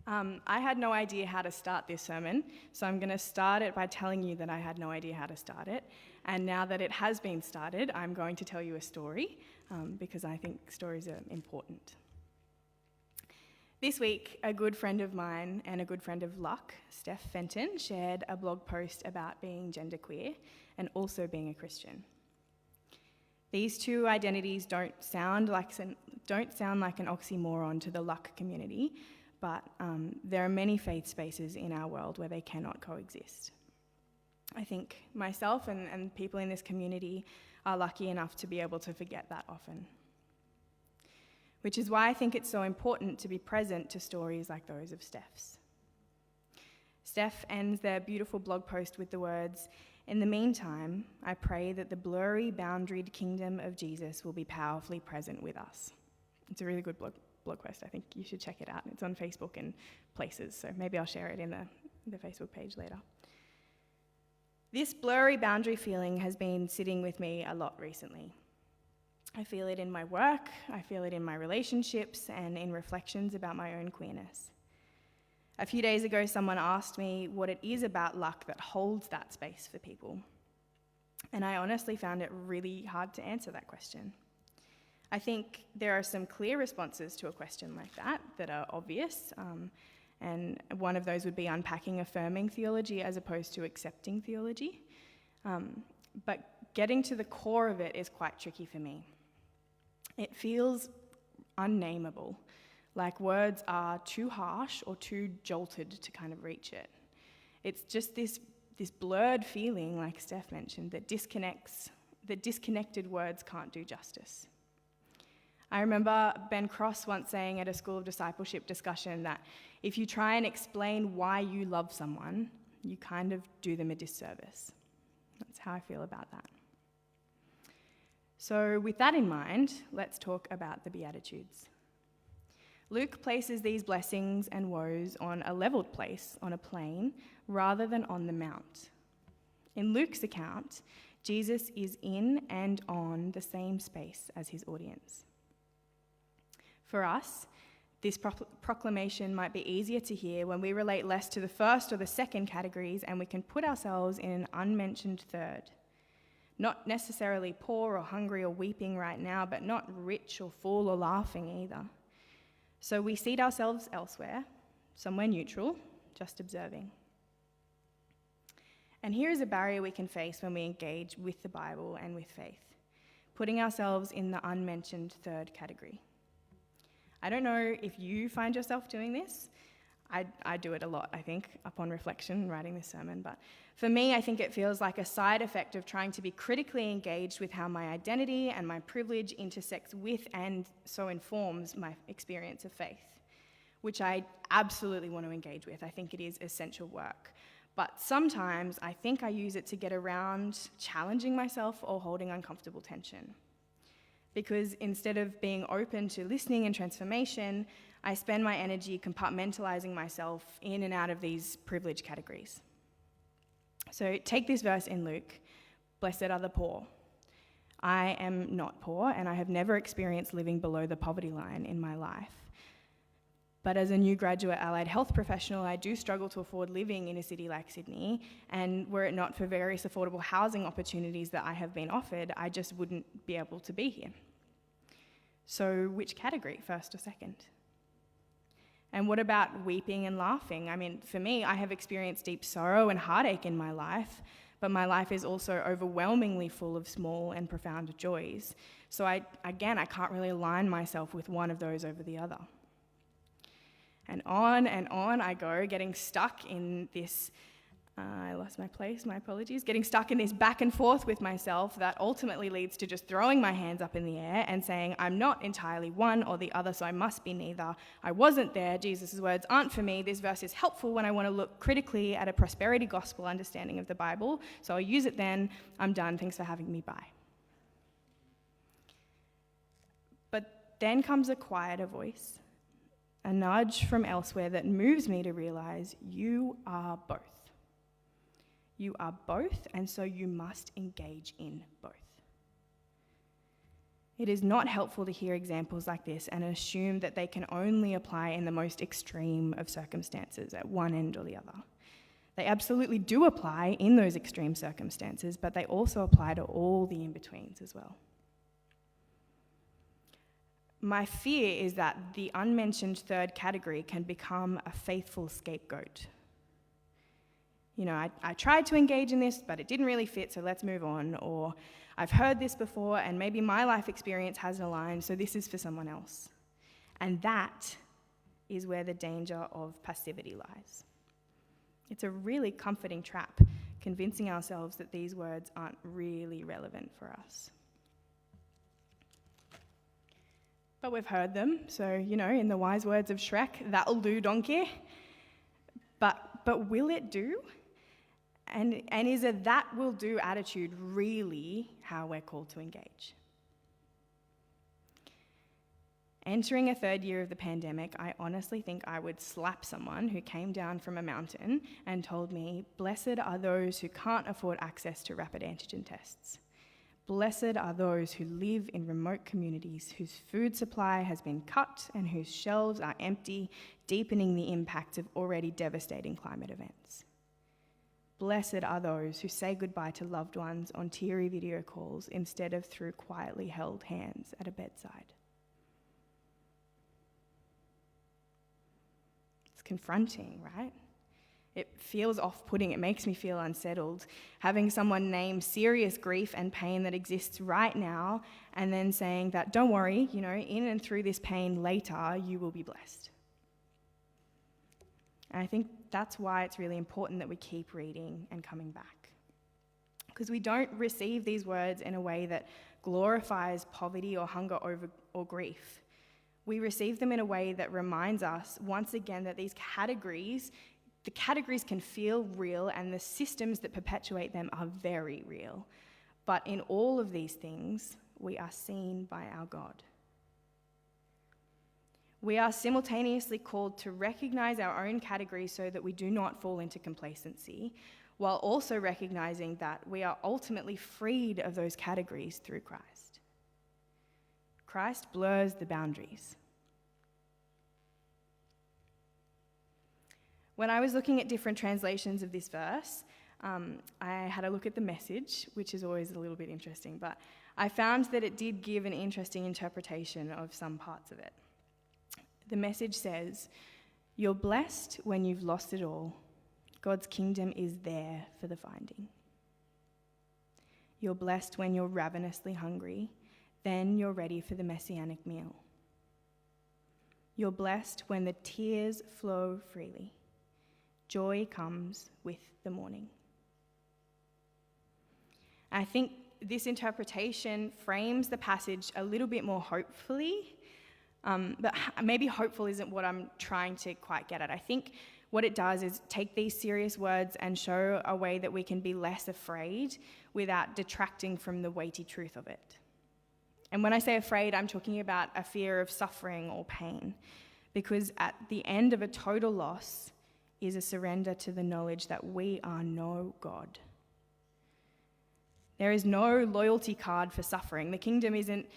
I had no idea how to start this sermon, so I'm going to start it by telling you that I had no idea how to start it. And now that it has been started, I'm going to tell you a story, because I think stories are important. This week, a good friend of mine and a good friend of Luck, Steph Fenton, shared a blog post about being genderqueer and also being a Christian. These two identities don't sound like an oxymoron to the Luck community, but there are many faith spaces in our world where they cannot coexist. I think myself and people in this community are lucky enough to be able to forget that often. Which is why I think it's so important to be present to stories like those of Steph's. Steph ends their beautiful blog post with the words, "In the meantime, I pray that the blurry, boundaried kingdom of Jesus will be powerfully present with us." It's a really good blog post. I think you should check it out. It's on Facebook and places, so maybe I'll share it in the Facebook page later. This blurry boundary feeling has been sitting with me a lot recently. I feel it in my work, I feel it in my relationships, and in reflections about my own queerness. A few days ago, someone asked me what it is about Luck that holds that space for people. And I honestly found it really hard to answer that question. I think there are some clear responses to a question like that are obvious, and one of those would be unpacking affirming theology as opposed to accepting theology. But getting to the core of it is quite tricky for me. It feels unnameable, like words are too harsh or too jolted to kind of reach it. It's just this blurred feeling, like Steph mentioned, that disconnected words can't do justice. I remember Ben Cross once saying at a School of Discipleship discussion that if you try and explain why you love someone, you kind of do them a disservice. That's how I feel about that. So with that in mind, let's talk about the Beatitudes. Luke places these blessings and woes on a leveled place, on a plain, rather than on the mount. In Luke's account, Jesus is in and on the same space as his audience. For us, this proclamation might be easier to hear when we relate less to the first or the second categories, and we can put ourselves in an unmentioned third. Not necessarily poor or hungry or weeping right now, but not rich or full or laughing either. So we seat ourselves elsewhere, somewhere neutral, just observing. And here is a barrier we can face when we engage with the Bible and with faith, putting ourselves in the unmentioned third category. I don't know if you find yourself doing this. I do it a lot, I think, upon reflection, writing this sermon. But for me, I think it feels like a side effect of trying to be critically engaged with how my identity and my privilege intersects with and so informs my experience of faith, which I absolutely want to engage with. I think it is essential work. But sometimes I think I use it to get around challenging myself or holding uncomfortable tension. Because instead of being open to listening and transformation, I spend my energy compartmentalizing myself in and out of these privilege categories. So take this verse in Luke, "Blessed are the poor." I am not poor, and I have never experienced living below the poverty line in my life. But as a new graduate allied health professional, I do struggle to afford living in a city like Sydney, and were it not for various affordable housing opportunities that I have been offered, I just wouldn't be able to be here. So which category, first or second? And what about weeping and laughing? I mean, for me, I have experienced deep sorrow and heartache in my life, but my life is also overwhelmingly full of small and profound joys. So I can't really align myself with one of those over the other. And on I go, getting stuck in this, I lost my place, my apologies, getting stuck in this back and forth with myself that ultimately leads to just throwing my hands up in the air and saying, I'm not entirely one or the other, so I must be neither. I wasn't there, Jesus' words aren't for me. This verse is helpful when I want to look critically at a prosperity gospel understanding of the Bible, so I'll use it then. I'm done, thanks for having me, bye. But then comes a quieter voice, a nudge from elsewhere that moves me to realize you are both. You are both, and so you must engage in both. It is not helpful to hear examples like this and assume that they can only apply in the most extreme of circumstances at one end or the other. They absolutely do apply in those extreme circumstances, but they also apply to all the in-betweens as well. My fear is that the unmentioned third category can become a faithful scapegoat. I tried to engage in this, but it didn't really fit, so let's move on. Or I've heard this before, and maybe my life experience hasn't aligned, so this is for someone else. And that is where the danger of passivity lies. It's a really comforting trap, convincing ourselves that these words aren't really relevant for us. But we've heard them, so, in the wise words of Shrek, that'll do, donkey. But will it do? And is a that will do attitude really how we're called to engage? Entering a third year of the pandemic, I honestly think I would slap someone who came down from a mountain and told me, "Blessed are those who can't afford access to rapid antigen tests. Blessed are those who live in remote communities whose food supply has been cut and whose shelves are empty, deepening the impacts of already devastating climate events. Blessed are those who say goodbye to loved ones on teary video calls instead of through quietly held hands at a bedside." It's confronting, right? It feels off-putting. It makes me feel unsettled. Having someone name serious grief and pain that exists right now and then saying that, don't worry, in and through this pain later, you will be blessed. And I think that's why it's really important that we keep reading and coming back. Because we don't receive these words in a way that glorifies poverty or hunger or grief. We receive them in a way that reminds us, once again, that the categories can feel real and the systems that perpetuate them are very real. But in all of these things, we are seen by our God. We are simultaneously called to recognize our own categories so that we do not fall into complacency, while also recognizing that we are ultimately freed of those categories through Christ. Christ blurs the boundaries. When I was looking at different translations of this verse, I had a look at the Message, which is always a little bit interesting, but I found that it did give an interesting interpretation of some parts of it. The Message says, "You're blessed when you've lost it all. God's kingdom is there for the finding. You're blessed when you're ravenously hungry. Then you're ready for the messianic meal. You're blessed when the tears flow freely. Joy comes with the morning." I think this interpretation frames the passage a little bit more hopefully, but maybe hopeful isn't what I'm trying to quite get at. I think what it does is take these serious words and show a way that we can be less afraid without detracting from the weighty truth of it. And when I say afraid, I'm talking about a fear of suffering or pain, because at the end of a total loss is a surrender to the knowledge that we are no God. There is no loyalty card for suffering. The kingdom isn't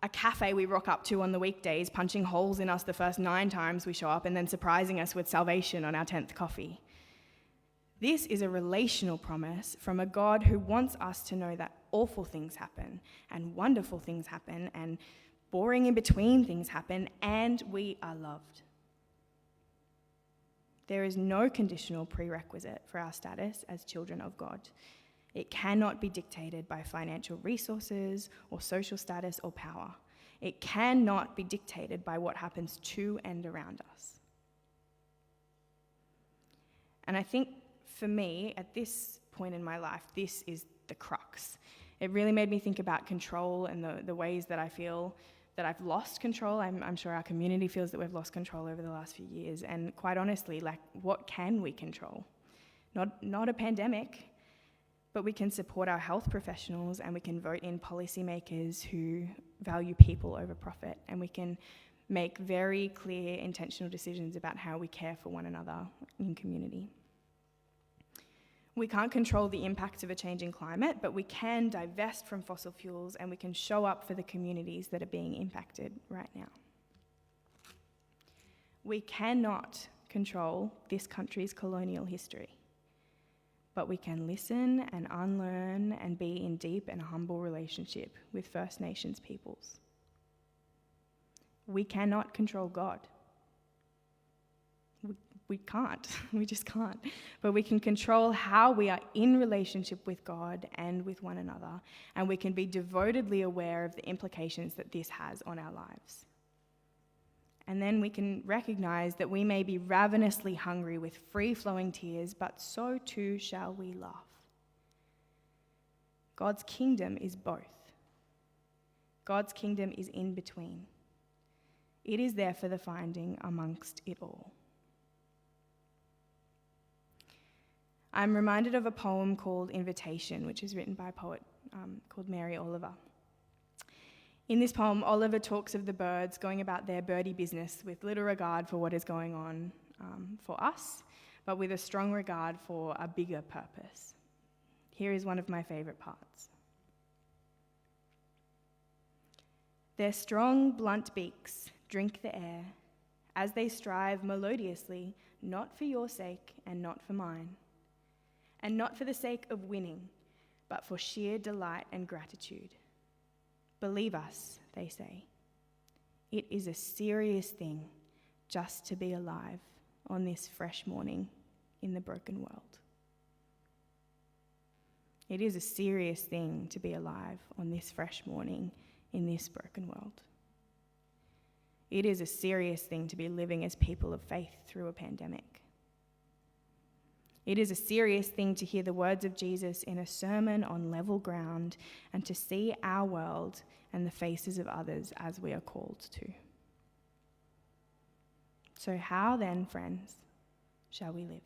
a cafe we rock up to on the weekdays, punching holes in us the first 9 times we show up and then surprising us with salvation on our 10th coffee. This is a relational promise from a God who wants us to know that awful things happen and wonderful things happen and boring in between things happen, and we are loved. There is no conditional prerequisite for our status as children of God. It cannot be dictated by financial resources or social status or power. It cannot be dictated by what happens to and around us. And I think for me, at this point in my life, this is the crux. It really made me think about control and the ways that I feel that I've lost control. I'm sure our community feels that we've lost control over the last few years. And quite honestly, what can we control? Not a pandemic, but we can support our health professionals and we can vote in policymakers who value people over profit, and we can make very clear, intentional decisions about how we care for one another in community. We can't control the impacts of a changing climate, but we can divest from fossil fuels and we can show up for the communities that are being impacted right now. We cannot control this country's colonial history, but we can listen and unlearn and be in deep and humble relationship with First Nations peoples. We cannot control God. We can't. We just can't. But we can control how we are in relationship with God and with one another, and we can be devotedly aware of the implications that this has on our lives. And then we can recognize that we may be ravenously hungry with free-flowing tears, but so too shall we laugh. God's kingdom is both. God's kingdom is in between. It is there for the finding amongst it all. I'm reminded of a poem called Invitation, which is written by a poet called Mary Oliver. In this poem, Oliver talks of the birds going about their birdie business with little regard for what is going on for us, but with a strong regard for a bigger purpose. Here is one of my favourite parts. Their strong, blunt beaks drink the air as they strive melodiously, not for your sake and not for mine, and not for the sake of winning, but for sheer delight and gratitude. Believe us, they say. It is a serious thing just to be alive on this fresh morning in the broken world. It is a serious thing to be alive on this fresh morning in this broken world. It is a serious thing to be living as people of faith through a pandemic. It is a serious thing to hear the words of Jesus in a sermon on level ground and to see our world and the faces of others as we are called to. So how then, friends, shall we live?